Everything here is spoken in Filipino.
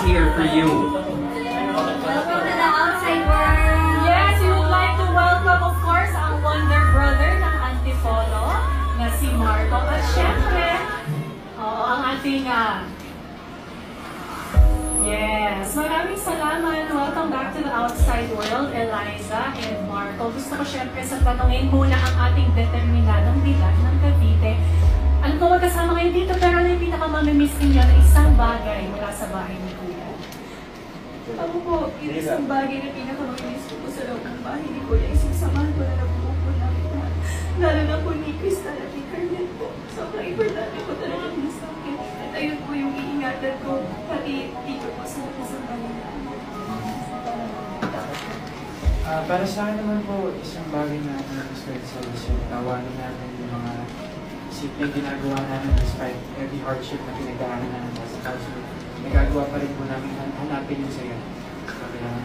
here for you. Welcome to the outside world! Yes, we would like to welcome, of course, ang wonder brother ng Antipolo na si Marco. At syempre, ang ating yes, maraming salamat. Welcome back to the outside world, Eliza and Marco. Gusto ko syempre sa tanongin muna ang ating determinadong bilang ng Cavite. Alam ko magkasama kayo dito, pero ano yung pinaka-mamimiss ninyo na isang bagay mula sa bahay ni Kuya? Ako po, yung isang bagay na pinakamamiss ko sa loob ng bahay ni Kuya, isang samahan ko na napupunan ko. Lalo na po ni Crystal at ni Carmen po. Sobrang importante po talaga niya sa akin. At ayun po yung iingatan ko, pati dito po sa bahay namin. Para sa akin naman po, isang bagay na na-respect sa yung tawanan namin yung mga simpleng ginagawa namin despite every hardship na pinagdaanan namin sa house. Nagagawa pa rin po namin hanapin yung saya. Sabi naman